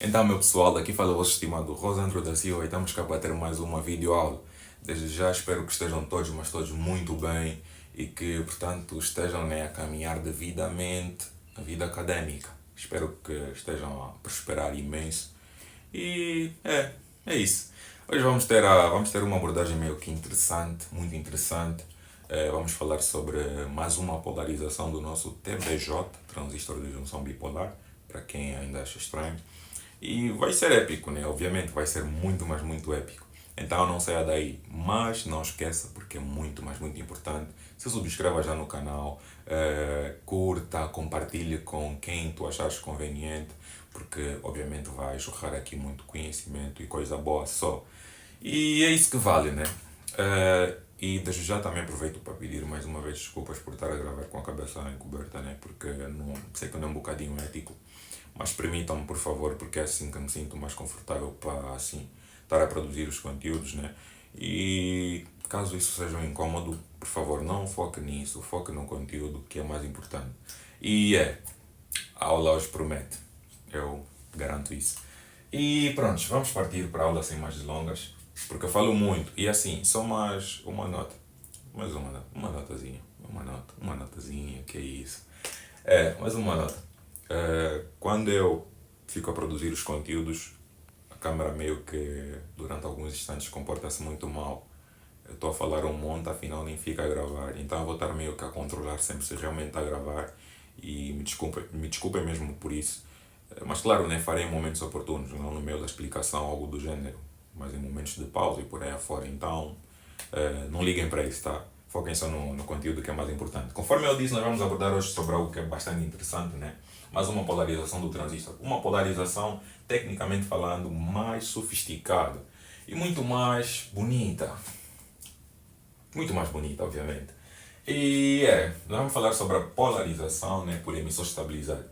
Então, meu pessoal, aqui fala o vosso estimado Rosandro da Silva e estamos cá para ter mais uma videoaula. Desde já espero que estejam todos, mas todos muito bem e que, portanto, estejam a caminhar devidamente na vida académica. Espero que estejam a prosperar imenso. E é isso. Hoje vamos ter uma abordagem meio que interessante, muito interessante. Vamos falar sobre mais uma polarização do nosso TBJ, transistor de junção bipolar, para quem ainda acha estranho. E vai ser épico, né? Obviamente vai ser muito, mas muito épico. Então não saia daí, mas não esqueça porque é muito, mas muito importante. Se subscreva já no canal, curta, compartilhe com quem tu achares conveniente, porque obviamente vai jorrar aqui muito conhecimento e coisa boa só. E é isso que vale, né? E desde já também aproveito para pedir mais uma vez desculpas por estar a gravar com a cabeça encoberta, né? Porque não, sei que não é um bocadinho ético. Mas permitam-me, por favor, porque é assim que me sinto mais confortável para, assim, estar a produzir os conteúdos, né? E caso isso seja um incômodo, por favor, não foque nisso, foque no conteúdo que é mais importante. E a aula hoje promete, eu garanto isso. E pronto, vamos partir para a aula sem mais delongas, porque eu falo muito, e assim, só mais uma nota, mais uma notazinha, uma notazinha, que é isso. Mais uma nota. Quando eu fico a produzir os conteúdos, a câmera meio que durante alguns instantes comporta-se muito mal. Eu estou a falar um monte, afinal nem fica a gravar. Então eu vou estar meio que a controlar sempre se realmente está a gravar. E me desculpem mesmo por isso. Mas claro, né, farei em momentos oportunos, não no meio da explicação, algo do gênero. Mas em momentos de pausa e por aí afora. Então, não liguem para isso, tá? Foquem só no conteúdo que é mais importante. Conforme eu disse, nós vamos abordar hoje sobre algo que é bastante interessante, né? Mais uma polarização do transistor. Uma polarização, tecnicamente falando, mais sofisticada e muito mais bonita. Muito mais bonita, obviamente. E nós vamos falar sobre a polarização, né, por emissor estabilizado.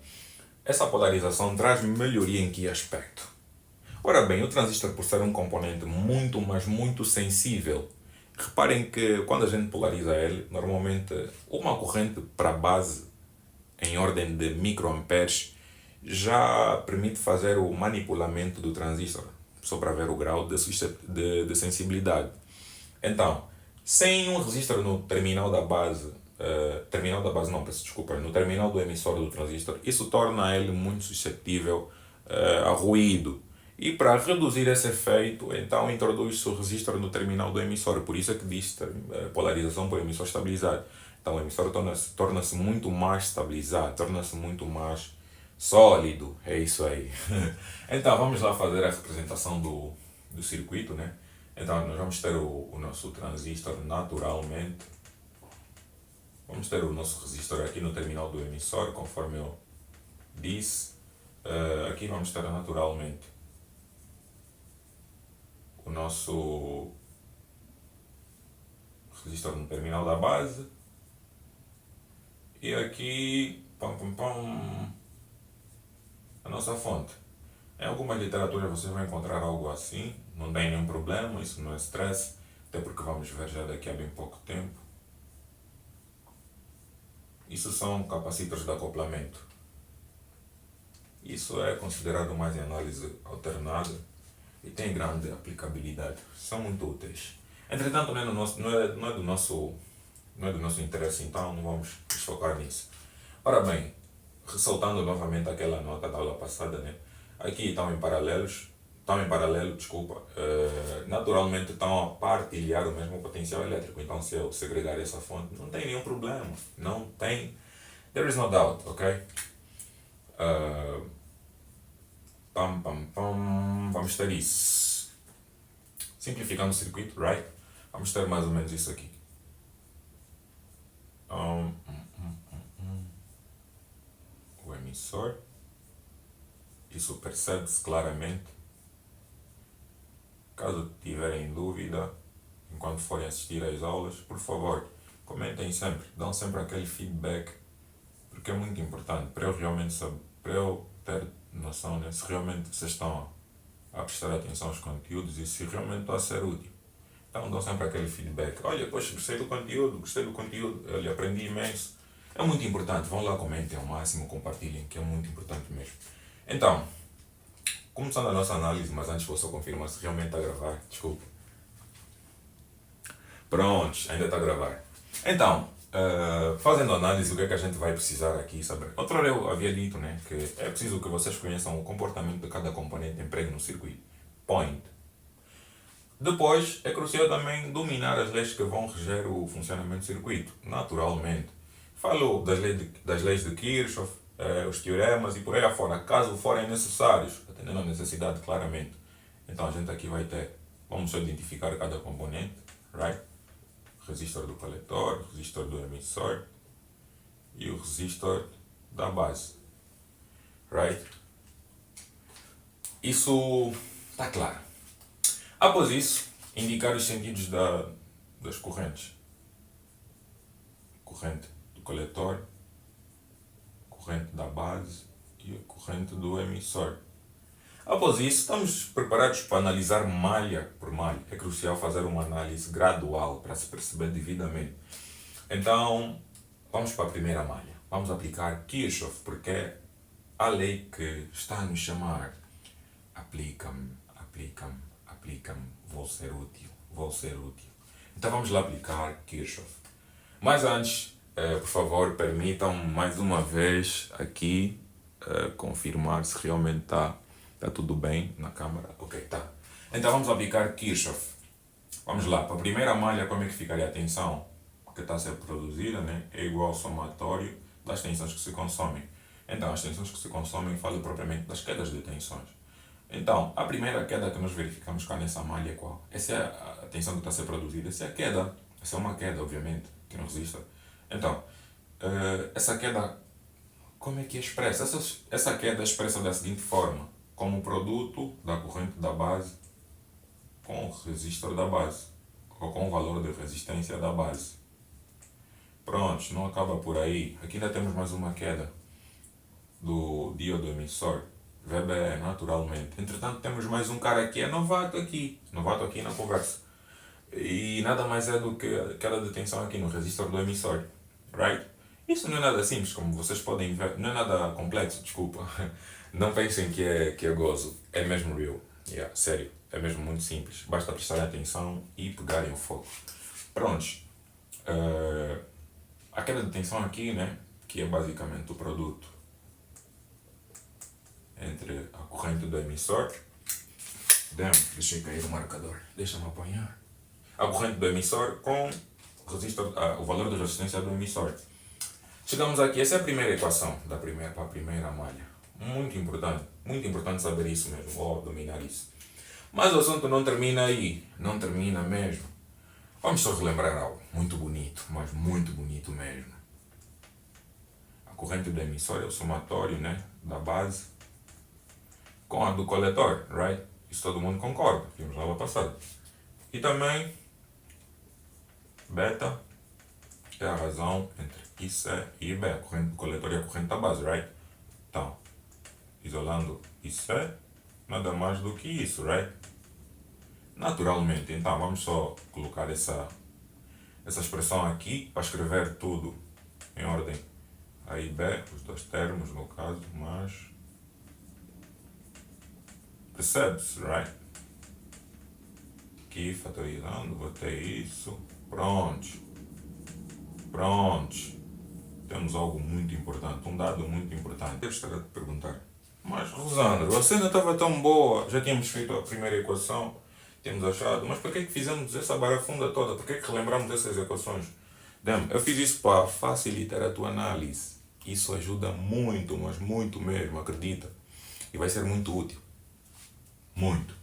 Essa polarização traz melhoria em que aspecto? Ora bem, o transistor, por ser um componente muito, mas muito sensível, reparem que quando a gente polariza ele, normalmente uma corrente para a base em ordem de microamperes já permite fazer o manipulamento do transistor, só para ver o grau de sensibilidade. Então, sem um resistor no terminal da base, terminal da base não, peço desculpa, no terminal do emissor do transistor, isso torna ele muito suscetível a ruído. E para reduzir esse efeito, então introduz-se o resistor no terminal do emissor, por isso é que diz polarização por emissor estabilizado. Então o emissor torna-se muito mais estabilizado, torna-se muito mais sólido, é isso aí. Então vamos lá fazer a representação do circuito, né? Então nós vamos ter o nosso transistor naturalmente. Vamos ter o nosso resistor aqui no terminal do emissor, conforme eu disse. Aqui vamos ter naturalmente o nosso resistor no terminal da base. E aqui, a nossa fonte. Em algumas literaturas vocês vão encontrar algo assim, não tem nenhum problema, isso não é stress, até porque vamos ver já daqui a bem pouco tempo. Isso são capacitores de acoplamento. Isso é considerado mais em análise alternada e tem grande aplicabilidade, são muito úteis. Entretanto, não é do nosso interesse, então não vamos nos focar nisso. Ora bem, ressaltando novamente aquela nota da aula passada, né? Aqui estão em paralelo, desculpa, naturalmente estão a partilhar o mesmo potencial elétrico. Então se eu segregar essa fonte, não tem nenhum problema, não tem, there is no doubt, ok? Vamos ter isso. Simplificando o circuito, right? Vamos ter mais ou menos isso aqui. O emissor. Isso percebe-se claramente. Caso tiverem dúvida, enquanto forem assistir às aulas, por favor, comentem sempre, dão sempre aquele feedback, porque é muito importante para eu realmente saber, para eu ter noção, né, se realmente vocês estão a prestar atenção aos conteúdos e se realmente está a ser útil. Então dão sempre aquele feedback. Olha, poxa, gostei do conteúdo, olha, aprendi imenso. É muito importante, vão lá, comentem ao máximo, compartilhem, que é muito importante mesmo. Então, começando a nossa análise, mas antes vou só confirmar se realmente está a gravar. Desculpa. Prontos, ainda está a gravar. Então, fazendo análise, o que é que a gente vai precisar aqui saber? Outra hora eu havia dito, né, que é preciso que vocês conheçam o comportamento de cada componente emprego no circuito. Point. Depois, é crucial também dominar as leis que vão reger o funcionamento do circuito, naturalmente. Falo das leis de Kirchhoff, os teoremas e por aí afora, caso forem necessários, atendendo à necessidade claramente. Então a gente aqui vai ter, vamos só identificar cada componente, right? Resistor do coletor, resistor do emissor e o resistor da base, right? Isso está claro. Após isso, indicar os sentidos das correntes. Corrente do coletor, corrente da base e a corrente do emissor. Após isso, estamos preparados para analisar malha por malha. É crucial fazer uma análise gradual para se perceber devidamente. Então, vamos para a primeira malha. Vamos aplicar Kirchhoff, porque é a lei que está a nos chamar. Aplica-me, aplica-me, aplica-me, vou ser útil, vou ser útil. Então vamos lá aplicar Kirchhoff. Mas antes, por favor, permitam-me mais uma vez aqui confirmar se realmente está tudo bem na câmera. Ok, tá. Então vamos aplicar Kirchhoff. Vamos lá, para a primeira malha, como é que ficaria a tensão que está a ser produzida, né? É igual ao somatório das tensões que se consomem. Então, as tensões que se consomem falam propriamente das quedas de tensões. Então, a primeira queda que nós verificamos cá nessa malha é qual? Essa é a tensão que está a ser produzida. Essa é a queda. Essa é uma queda, obviamente, que não resista. Então, essa queda, como é que é expressa? Essa queda é expressa da seguinte forma: como produto da corrente da base com o resistor da base, ou com o valor de resistência da base. Pronto, não acaba por aí. Aqui ainda temos mais uma queda do diodo emissor, VBE, naturalmente. Entretanto, temos mais um cara que é novato aqui na conversa. E nada mais é do que a queda de tensão aqui no resistor do emissor, right? Isso não é nada simples, como vocês podem ver, não é nada complexo, desculpa. Não pensem que é gozo, é mesmo real. Yeah, sério, é mesmo muito simples. Basta prestar atenção e pegarem o foco. Prontos. A queda de tensão aqui, né, que é basicamente o produto entre a corrente do emissor. Deixei cair o marcador. Deixa-me apanhar. A corrente do emissor com o valor de resistência do emissor. Chegamos aqui, essa é a primeira equação para a primeira malha. Muito importante saber isso mesmo, ou dominar isso. Mas o assunto não termina aí, não termina mesmo. Vamos só relembrar algo muito bonito, mas muito bonito mesmo. A corrente do emissor é o somatório, né, da base com a do coletor, right? Isso todo mundo concorda, vimos na aula passada. E também, beta é a razão entre IC e IB, a corrente do coletor e a corrente da base, right? Então, isolando IC, nada mais do que isso, right? Naturalmente, então vamos só colocar essa expressão aqui para escrever tudo em ordem A e B, os dois termos no caso, mas percebe-se, right? Aqui fatorizando, botei isso, prontos. Temos algo muito importante, um dado muito importante. Devo estar a te perguntar, mas Rosandro, a cena estava tão boa, já tínhamos feito a primeira equação, temos achado, mas por que fizemos essa barafunda toda? Por que relembramos essas equações? Eu fiz isso para facilitar a tua análise. Isso ajuda muito, mas muito mesmo, acredita. E vai ser muito útil. Muito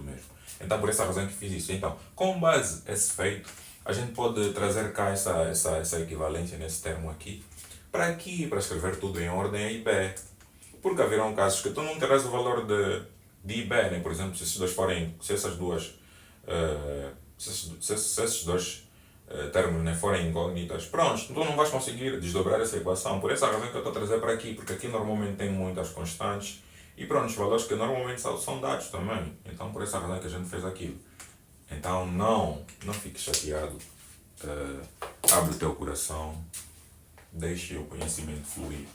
mesmo. Então, por essa razão que fiz isso. Então, com base nesse feito, a gente pode trazer cá essa equivalência nesse termo aqui, para escrever tudo em ordem A e B. Porque haverão casos que tu não terás o valor de IB, né? Por exemplo, se esses dois termos, né, forem incógnitas, pronto, tu não vais conseguir desdobrar essa equação. Por essa razão que eu estou a trazer para aqui, porque aqui normalmente tem muitas constantes e pronto, os valores que normalmente são dados também. Então, por essa razão que a gente fez aquilo. Então, não fique chateado. Abre o teu coração, deixe o conhecimento fluir.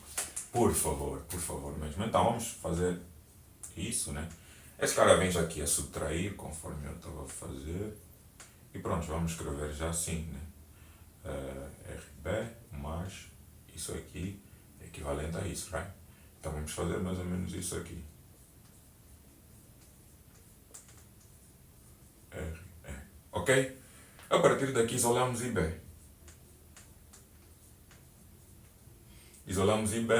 Por favor mesmo. Então, vamos fazer isso, né? Esse cara vem já aqui a subtrair, conforme eu estava a fazer. E pronto, vamos escrever já assim, né? RB mais isso aqui é equivalente a isso, right? Então vamos fazer mais ou menos isso aqui. RE. Ok? A partir daqui isolamos IB. Isolamos IB.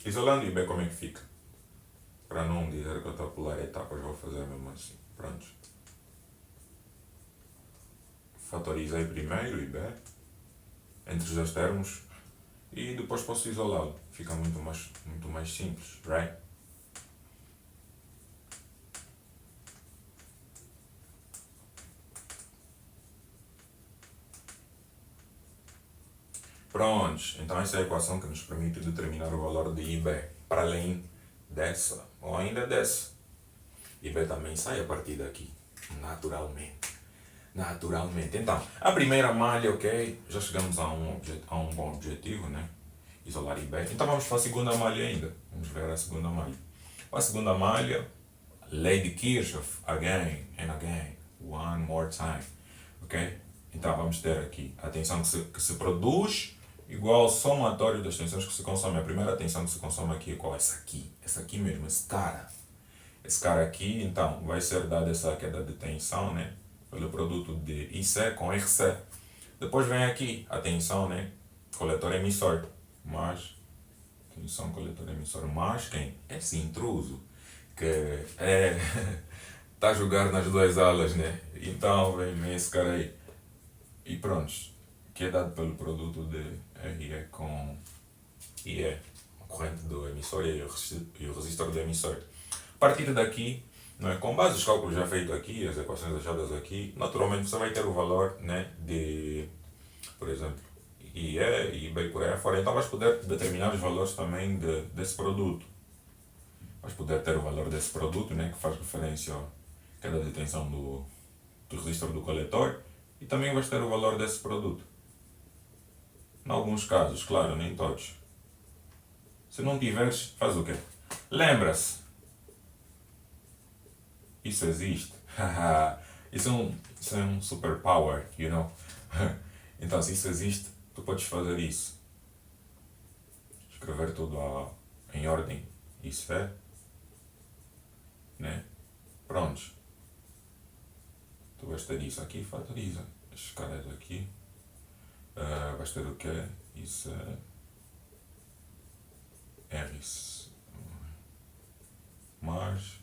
Isolando IB, como é que fica? Para não dizer que eu estou a pular etapas, vou fazer mesmo assim. Pronto. Fatorizei primeiro IB entre os dois termos e depois posso isolá-lo. Fica muito mais simples, right? Prontos, então essa é a equação que nos permite determinar o valor de IB para além dessa, ou ainda dessa. IB também sai a partir daqui, naturalmente. Naturalmente. Então, a primeira malha, ok, já chegamos a um bom objetivo, né? Isolar IB. Então vamos para a segunda malha ainda. Vamos ver a segunda malha. Para a segunda malha, lei de Kirchhoff, again and again, one more time, ok? Então vamos ter aqui a tensão que se produz igual ao somatório das tensões que se consomem. A primeira tensão que se consome aqui é qual? Essa aqui mesmo, esse cara. Esse cara aqui, então, vai ser dada essa queda de tensão, né? Pelo produto de IC com RC. Depois vem aqui a tensão, né? Coletor-emissor. Mais tensão coletor-emissor. Mais quem? Esse intruso. Que é... tá a jogar nas duas alas, né? Então vem esse cara aí. E pronto. Que é dado pelo produto de RE com IE. A corrente do emissor e o resistor do emissor. A partir daqui, não é? Com base nos cálculos já feitos aqui, as equações achadas aqui, naturalmente você vai ter o valor, né, de, por exemplo, IE e IB por aí afora. Então vais poder determinar os valores também desse produto. Vais poder ter o valor desse produto, né, que faz referência à queda de tensão do resistor do coletor, e também vais ter o valor desse produto. Em alguns casos, claro, nem todos. Se não tiveres, faz o quê? Lembra-se. Isso existe. Isso é um superpower, you know? Então, se isso existe, tu podes fazer isso. Escrever tudo em ordem. Isso é. Né? Prontos. Tu vais ter isso aqui, fatoriza. Estes caras aqui. Vais ter o quê? Isso é. R. Mais.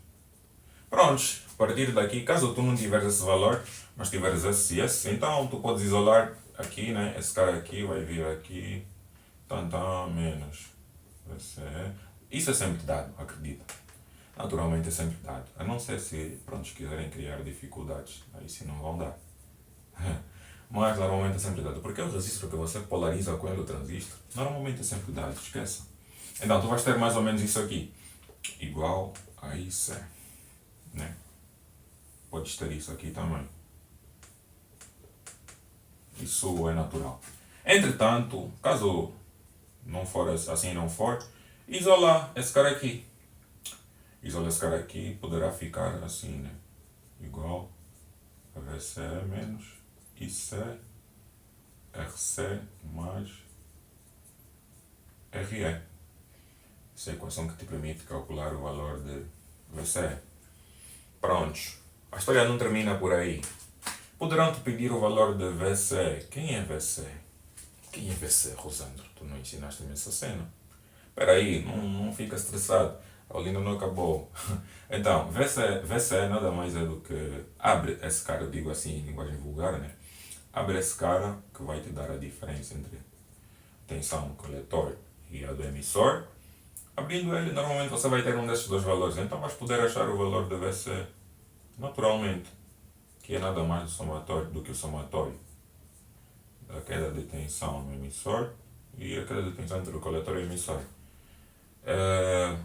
Prontos, a partir daqui, caso tu não tiveres esse valor, mas tiveres esse e esse, então tu podes isolar aqui, né? Esse cara aqui vai vir aqui, menos. Isso é sempre dado, acredita. Naturalmente é sempre dado. A não ser se, pronto, quiserem criar dificuldades, aí sim não vão dar. Mas normalmente é sempre dado. Porque o resistor que você polariza com ele, o transistor, normalmente é sempre dado, esqueça. Então tu vais ter mais ou menos isso aqui, igual a isso. Né? Podes ter isso aqui também. Isso é natural. Entretanto, caso não for assim, não for, isolar esse cara aqui. Isolar esse cara aqui poderá ficar assim, né? Igual a VC menos IC RC mais RE. Essa é a equação que te permite calcular o valor de VC. Prontos. A história não termina por aí. Poderão te pedir o valor de VC. Quem é VC? Quem é VC, Rosandro? Tu não ensinaste-me essa cena. Espera aí, não fica estressado. A aula ainda não acabou. Então, VC nada mais é do que... Abre esse cara, eu digo assim em linguagem vulgar, né? Abre esse cara que vai te dar a diferença entre tensão do coletor e a do emissor. Abrindo ele, normalmente você vai ter um desses dois valores. Então vais poder achar o valor de VC naturalmente, que é nada mais do que o somatório da queda de tensão no emissor e a queda de tensão entre o coletor e o emissor.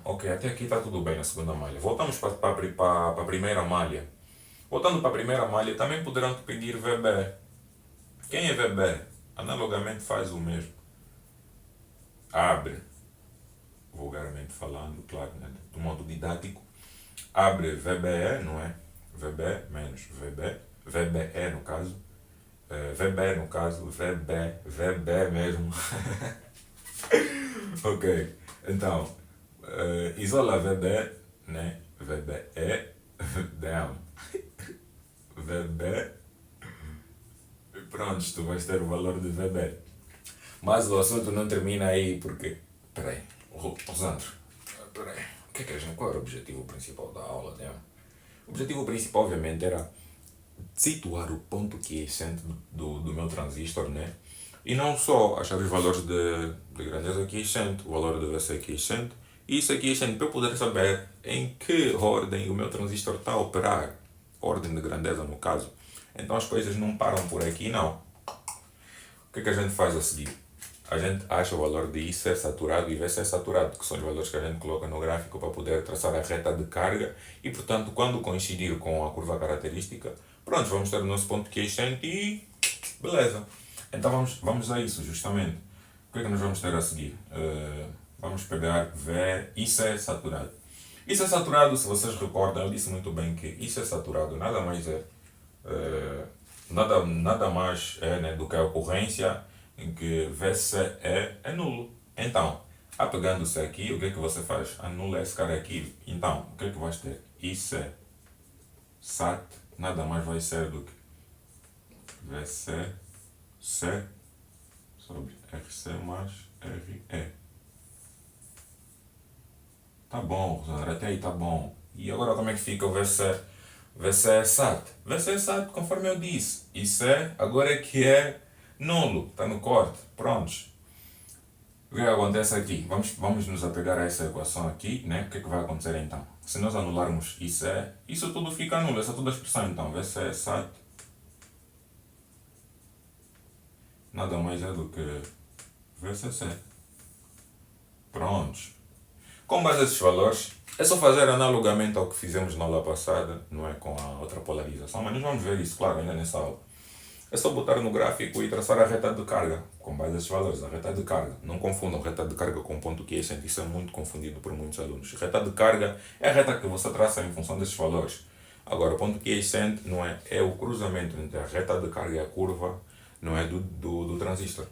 Ok, até aqui está tudo bem na segunda malha. Voltamos para a primeira malha. Voltando para a primeira malha, também poderão te pedir VB. Quem é VB? Analogamente faz o mesmo. Abre, vulgarmente falando, claro, né, do modo didático. abre VBE, não é? VB menos VBE no caso, VB no caso, VB mesmo. Ok, então, isola VB, né? VBE, damn, VB, pronto, tu vais ter o valor de VB. Mas o assunto não termina aí porque, peraí, Rosandro, peraí, qual era o objetivo principal da aula, né? O objetivo principal, obviamente, era situar o ponto quiescente do meu transistor, né? E não só achar os valores de grandeza quiescente, o valor do VC quiescente, e isso é quiescente para eu poder saber em que ordem o meu transistor está a operar, ordem de grandeza no caso. Então as coisas não param por aqui, não. O que é que a gente faz a seguir? A gente acha o valor de IC saturado e VC saturado, que são os valores que a gente coloca no gráfico para poder traçar a reta de carga e, portanto, quando coincidir com a curva característica, pronto, vamos ter o nosso ponto quiescente e beleza. Então vamos a isso, justamente. O que é que nós vamos ter a seguir? Vamos pegar IC saturado. IC saturado, se vocês recordam, eu disse muito bem que IC saturado nada mais é nada mais é, né, do que a ocorrência em que VC é nulo. Então, apegando-se aqui, o que é que você faz? Anula esse cara aqui. Então, o que é que vais ter? IC SAT nada mais vai ser do que VC C sobre RC mais RE. Tá bom, Rosandra, até aí tá bom. E agora como é que fica o VC? VC SAT. VC SAT, conforme eu disse. Isso agora é que é nulo. Está no corte. Prontos. O que acontece aqui? Vamos nos apegar a essa equação aqui, né? O que é que vai acontecer então? Se nós anularmos isso tudo fica nulo. Essa é toda a expressão então. VC SAT nada mais é do que VCC. Prontos. Com base nesses valores, é só fazer analogamente ao que fizemos na aula passada, não é, com a outra polarização, mas nós vamos ver isso, claro, ainda nessa aula. É só botar no gráfico e traçar a reta de carga, com base nesses valores, a reta de carga. Não confundam reta de carga com ponto quiescente, isso é muito confundido por muitos alunos. Reta de carga é a reta que você traça em função desses valores. Agora, o ponto quiescente não é, é o cruzamento entre a reta de carga e a curva, não é do transistor,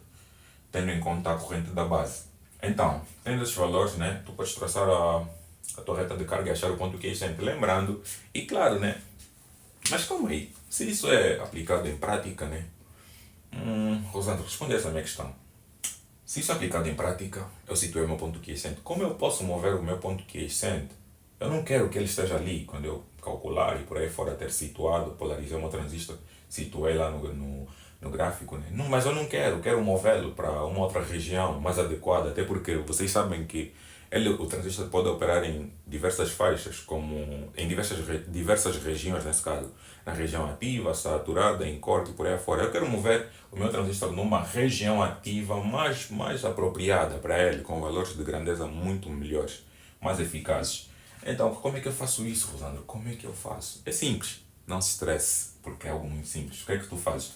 tendo em conta a corrente da base. Então, tendo esses valores, né, tu podes traçar a tua reta de carga e achar o ponto quiescente. Lembrando, e claro, né, mas calma aí, se isso é aplicado em prática, né, Rosandro, responde essa minha questão. Se isso é aplicado em prática, eu situei o meu ponto quiescente. Como eu posso mover o meu ponto quiescente? Eu não quero que ele esteja ali quando eu calcular e por aí fora ter situado, polarizei o meu transistor, situei lá no gráfico, né? Não, mas eu não quero movê-lo para uma outra região mais adequada, até porque vocês sabem que o transistor pode operar em diversas faixas, como em diversas regiões, nesse caso, na região ativa, saturada, em corte e por aí fora. Eu quero mover o meu transistor numa região ativa mais apropriada para ele, com valores de grandeza muito melhores, mais eficazes. Então, como é que eu faço isso, Rosandro? Como é que eu faço? É simples, não se estresse, porque é algo muito simples. O que é que tu fazes?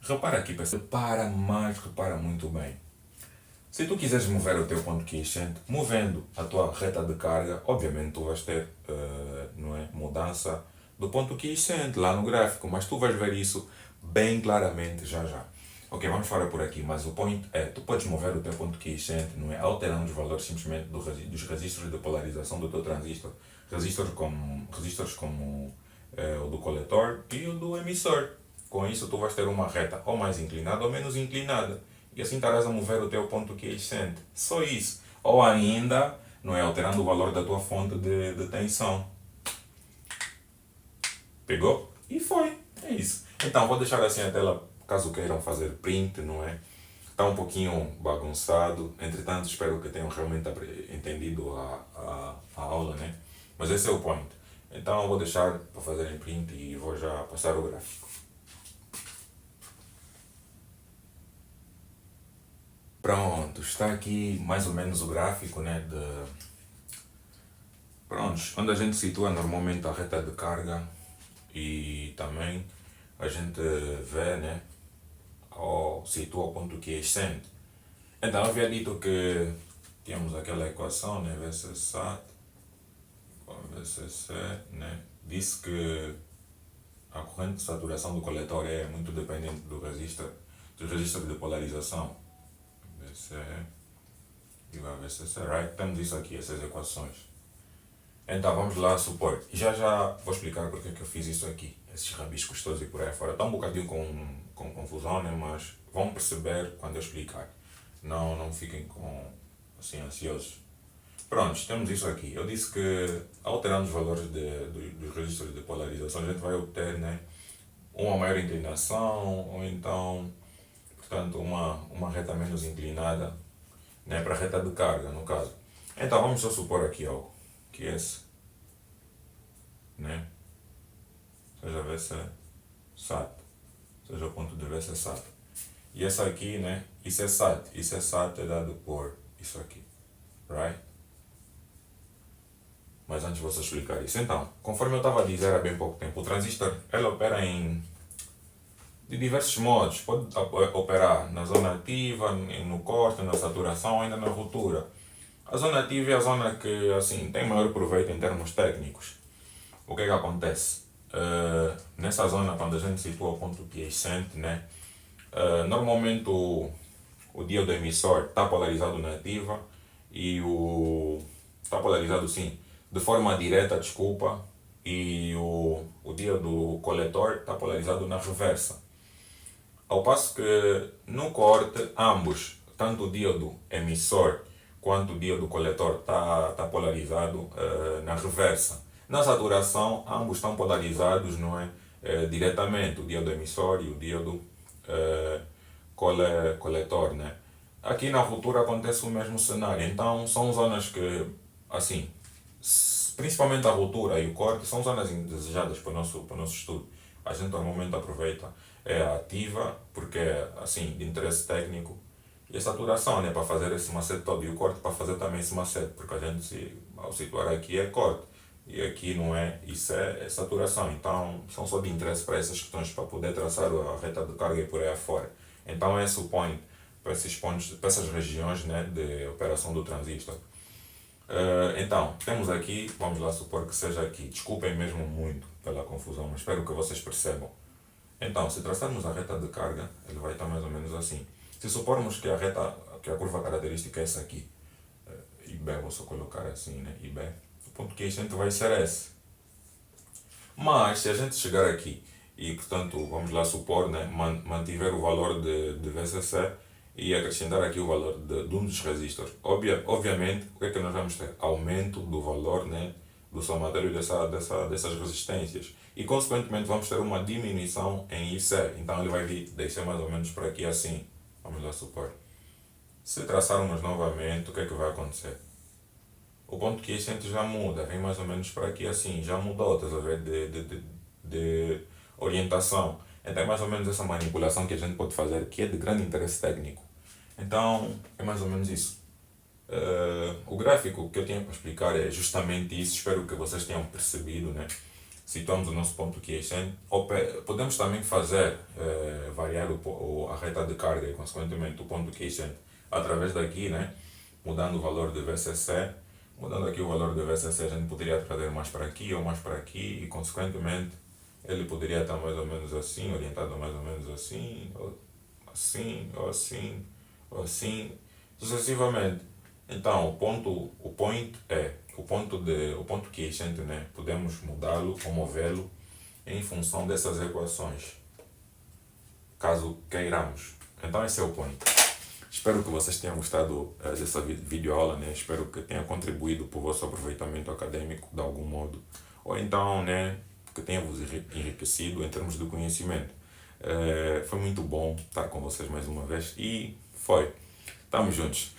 Repara aqui, pessoal. Repara muito bem. Se tu quiseres mover o teu ponto quiescente, movendo a tua reta de carga, obviamente tu vais ter não é, mudança do ponto quiescente lá no gráfico, mas tu vais ver isso bem claramente já já. Ok, vamos falar por aqui, mas o point é, tu podes mover o teu ponto quiescente, não é, alterando os valores simplesmente dos registros de polarização do teu transistor. Registros como o do coletor e o do emissor. Com isso tu vais ter uma reta ou mais inclinada ou menos inclinada. E assim estarás a mover o teu ponto quiescente. Só isso. Ou ainda, não é, alterando o valor da tua fonte de tensão. Pegou? E foi. É isso. Então, vou deixar assim a tela, caso queiram fazer print, não é? Está um pouquinho bagunçado. Entretanto, espero que tenham realmente entendido a aula, né? Mas esse é o point. Então, eu vou deixar para fazerem print e vou já passar o gráfico. Pronto, está aqui mais ou menos o gráfico, né, prontos, onde a gente situa normalmente a reta de carga e também a gente vê, né, ou situa o ponto quiescente. Então, eu havia dito que tínhamos aquela equação, né, VC SAT, VCC, né, disse que a corrente de saturação do coletor é muito dependente do registro de polarização. VC igual a VCC, right? Temos isso aqui, essas equações. Então vamos lá supor. Já vou explicar porque é que eu fiz isso aqui. Esses rabiscos todos e por aí fora. Está um bocadinho com confusão, né? Mas vão perceber quando eu explicar. Não fiquem assim, ansiosos. Pronto, temos isso aqui. Eu disse que alterando os valores dos registros de polarização, a gente vai obter, né, uma maior inclinação, ou então, portanto, uma reta menos inclinada, né, para a reta de carga, no caso. Então vamos só supor aqui algo, que esse, né, seja VC SAT, seja o ponto de VC SAT. E essa aqui, né, isso é SAT é dado por isso aqui, right? Mas antes vou só explicar isso. Então, conforme eu estava a dizer há bem pouco tempo, o transistor ele opera de diversos modos. Pode operar na zona ativa, no corte, na saturação, ainda na ruptura. A zona ativa é a zona que assim, tem maior proveito em termos técnicos. O que é que acontece? Nessa zona, quando a gente situa o ponto quiescente, né, normalmente o diodo emissor está polarizado na ativa e está polarizado sim, de forma direta, desculpa, e o diodo coletor está polarizado na reversa. Ao passo que no corte, ambos, tanto o diodo emissor quanto o diodo coletor está polarizado na reversa. Na saturação, ambos estão polarizados, não é, diretamente, o diodo emissor e o diodo coletor, né? Aqui na ruptura acontece o mesmo cenário, então são zonas que, assim, principalmente a ruptura e o corte, são zonas indesejadas para o nosso estudo. A gente normalmente aproveita a ativa, porque é assim, de interesse técnico, e a saturação, né, para fazer esse macete todo, e o corte para fazer também esse macete, porque a gente, ao situar aqui é corte, e aqui não é, isso é saturação. Então são só de interesse para essas questões, para poder traçar a reta de carga e por aí afora. Então esse é o point para esses pontos, para essas regiões, né, de operação do transistor. Então, temos aqui, vamos lá supor que seja aqui. Desculpem mesmo muito pela confusão, mas espero que vocês percebam. Então, se traçarmos a reta de carga, ele vai estar mais ou menos assim. Se supormos que a curva característica é essa aqui, IB, vou só colocar assim, né, IB, o ponto quiescente vai ser esse. Mas, se a gente chegar aqui e, portanto, vamos lá supor, né, mantiver o valor de VCC e acrescentar aqui o valor de um dos resistores, obviamente, o que é que nós vamos ter? Aumento do valor, né, do somatório dessas resistências. E, consequentemente, vamos ter uma diminuição em IC. Então, ele vai vir, descer mais ou menos por aqui assim. Vamos lá supor. Se traçarmos novamente, o que é que vai acontecer? O ponto quiescente já muda, vem mais ou menos por aqui assim. Já mudou, estás a ver, de orientação. Então, é mais ou menos essa manipulação que a gente pode fazer, que é de grande interesse técnico. Então, é mais ou menos isso. O gráfico que eu tinha para explicar é justamente isso. Espero que vocês tenham percebido, né? Situamos o nosso ponto quiescente. Podemos também fazer variar a reta de carga e, consequentemente, o ponto quiescente através daqui, né? Mudando o valor de VCC. Mudando aqui o valor de VCC, a gente poderia trazer mais para aqui ou mais para aqui e, consequentemente, ele poderia estar mais ou menos assim, orientado mais ou menos assim, ou assim, ou assim, ou assim, sucessivamente. Então, o ponto quiescente, né? Podemos mudá-lo ou movê-lo em função dessas equações, caso queiramos. Então, esse é o point. Espero que vocês tenham gostado dessa videoaula, né? Espero que tenha contribuído para o vosso aproveitamento acadêmico de algum modo, ou então, né, que tenha vos enriquecido em termos de conhecimento. Foi muito bom estar com vocês mais uma vez e foi. Tamo juntos.